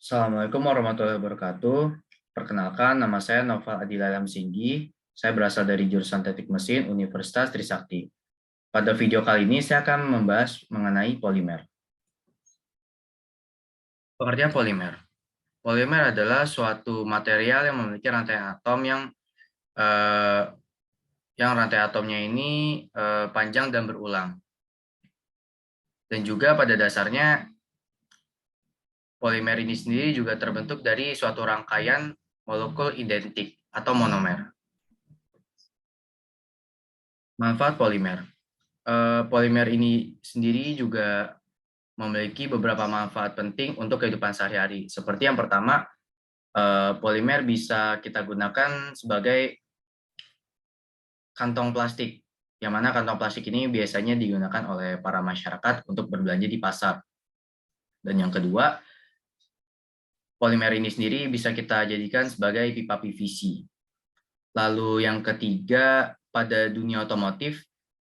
Assalamualaikum warahmatullahi wabarakatuh. Perkenalkan, nama saya Noval Adila Lamsinggi. Saya berasal dari jurusan Teknik Mesin Universitas Trisakti. Pada video kali ini saya akan membahas mengenai polimer. Pengertian polimer. Polimer adalah suatu material yang memiliki rantai atom yang rantai atomnya ini panjang dan berulang. Dan juga pada dasarnya polimer ini sendiri juga terbentuk dari suatu rangkaian molekul identik atau monomer. Manfaat polimer. Polimer ini sendiri juga memiliki beberapa manfaat penting untuk kehidupan sehari-hari. Seperti yang pertama, polimer bisa kita gunakan sebagai kantong plastik, yang mana kantong plastik ini biasanya digunakan oleh para masyarakat untuk berbelanja di pasar. Dan yang kedua, polimer ini sendiri bisa kita jadikan sebagai pipa PVC. Lalu yang ketiga, pada dunia otomotif,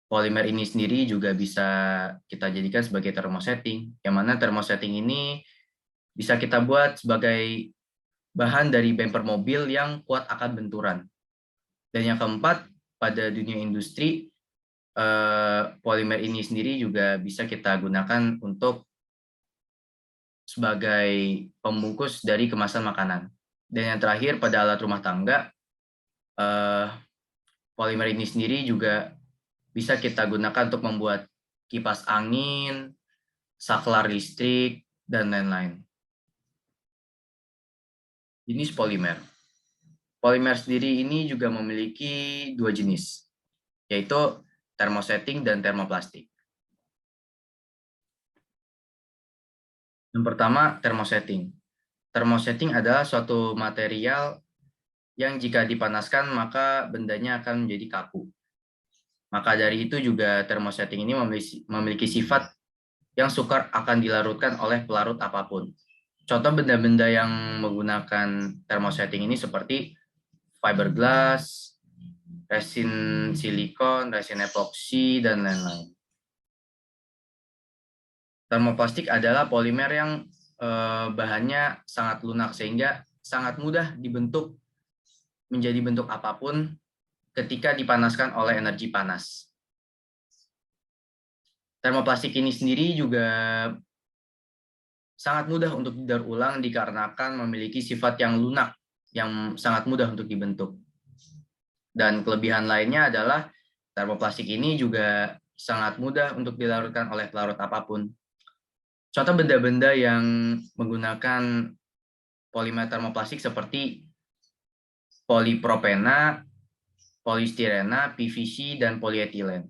polimer ini sendiri juga bisa kita jadikan sebagai thermosetting, yang mana thermosetting ini bisa kita buat sebagai bahan dari bumper mobil yang kuat akan benturan. Dan yang keempat, pada dunia industri, polimer ini sendiri juga bisa kita gunakan untuk sebagai pembungkus dari kemasan makanan. Dan yang terakhir, pada alat rumah tangga, polimer ini sendiri juga bisa kita gunakan untuk membuat kipas angin, saklar listrik, dan lain-lain. Jenis polimer. Polimer sendiri ini juga memiliki dua jenis, yaitu thermosetting dan termoplastik. Yang pertama, thermosetting. Thermosetting adalah suatu material yang jika dipanaskan maka bendanya akan menjadi kaku. Maka dari itu juga thermosetting ini memiliki sifat yang sukar akan dilarutkan oleh pelarut apapun. Contoh benda-benda yang menggunakan thermosetting ini seperti fiberglass, resin silikon, resin epoksi, dan lain-lain. Termoplastik adalah polimer yang bahannya sangat lunak sehingga sangat mudah dibentuk menjadi bentuk apapun ketika dipanaskan oleh energi panas. Termoplastik ini sendiri juga sangat mudah untuk didaur ulang dikarenakan memiliki sifat yang lunak, yang sangat mudah untuk dibentuk. Dan kelebihan lainnya adalah termoplastik ini juga sangat mudah untuk dilarutkan oleh pelarut apapun. Contoh benda-benda yang menggunakan polimer termoplastik seperti polipropena, polistirena, PVC, dan polietilen.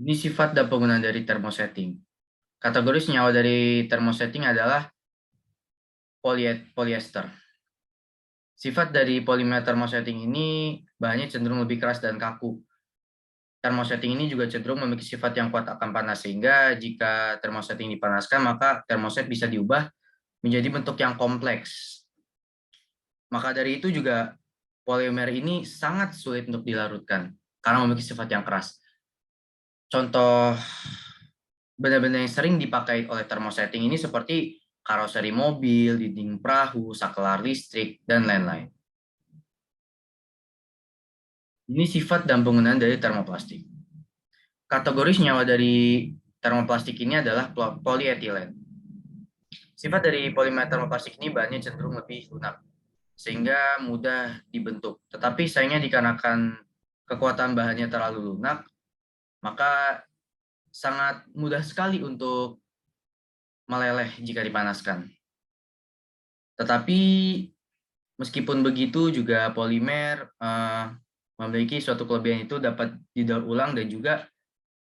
Ini sifat dan penggunaan dari thermosetting. Kategori senyawa dari thermosetting adalah polyester. Sifat dari polimer thermosetting ini bahannya cenderung lebih keras dan kaku. Thermosetting ini juga cenderung memiliki sifat yang kuat akan panas, sehingga jika thermosetting dipanaskan, maka thermoset bisa diubah menjadi bentuk yang kompleks. Maka dari itu juga polimer ini sangat sulit untuk dilarutkan, karena memiliki sifat yang keras. Contoh benda-benda yang sering dipakai oleh thermosetting ini seperti karoseri mobil, dinding perahu, saklar listrik, dan lain-lain. Ini sifat dan penggunaan dari termoplastik. Kategori senyawa dari termoplastik ini adalah polyetilen. Sifat dari polimer termoplastik ini bahannya cenderung lebih lunak, sehingga mudah dibentuk. Tetapi sayangnya dikarenakan kekuatan bahannya terlalu lunak, maka sangat mudah sekali untuk meleleh jika dipanaskan. Tetapi meskipun begitu juga polimer memiliki suatu kelebihan, itu dapat didaur ulang, dan juga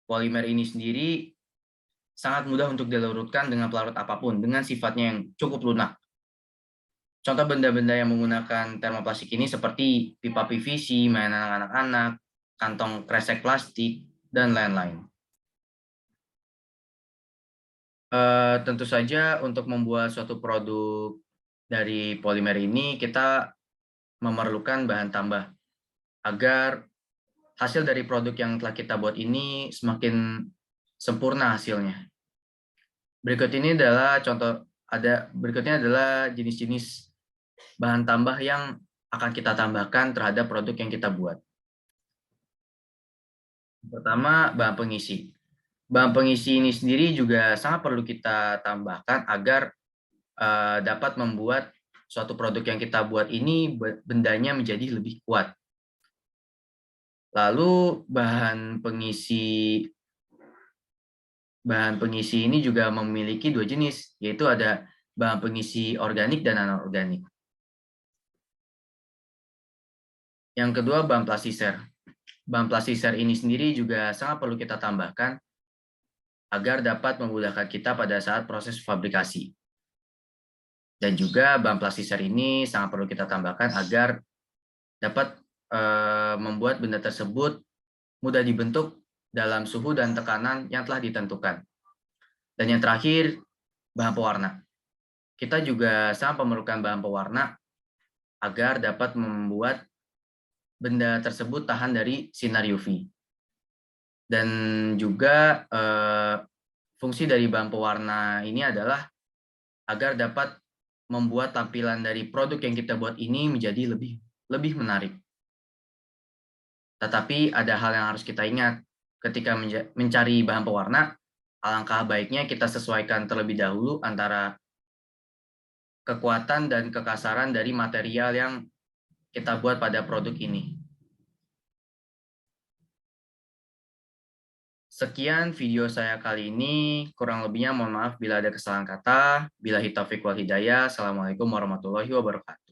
polimer ini sendiri sangat mudah untuk dilarutkan dengan pelarut apapun dengan sifatnya yang cukup lunak. Contoh benda-benda yang menggunakan termoplastik ini seperti pipa PVC, mainan anak-anak, kantong kresek plastik, dan lain-lain. Tentu saja untuk membuat suatu produk dari polimer ini kita memerlukan bahan tambah agar hasil dari produk yang telah kita buat ini semakin sempurna hasilnya. Berikutnya adalah jenis-jenis bahan tambah yang akan kita tambahkan terhadap produk yang kita buat. Pertama, bahan pengisi. Bahan pengisi ini sendiri juga sangat perlu kita tambahkan agar dapat membuat suatu produk yang kita buat ini bendanya menjadi lebih kuat. Lalu bahan pengisi ini juga memiliki dua jenis, yaitu ada bahan pengisi organik dan anorganik. Yang kedua, bahan plastiser. Bahan plastiser ini sendiri juga sangat perlu kita tambahkan agar dapat memudahkan kita pada saat proses fabrikasi. Dan juga bahan plastiser ini sangat perlu kita tambahkan agar dapat membuat benda tersebut mudah dibentuk dalam suhu dan tekanan yang telah ditentukan. Dan yang terakhir, bahan pewarna. Kita juga sangat memerlukan bahan pewarna agar dapat membuat benda tersebut tahan dari sinar UV. Dan juga fungsi dari bahan pewarna ini adalah agar dapat membuat tampilan dari produk yang kita buat ini menjadi lebih menarik. Tetapi ada hal yang harus kita ingat ketika mencari bahan pewarna, alangkah baiknya kita sesuaikan terlebih dahulu antara kekuatan dan kekasaran dari material yang kita buat pada produk ini. Sekian video saya kali ini, kurang lebihnya mohon maaf bila ada kesalahan kata. Billahi taufiq wal hidayah. Assalamualaikum warahmatullahi wabarakatuh.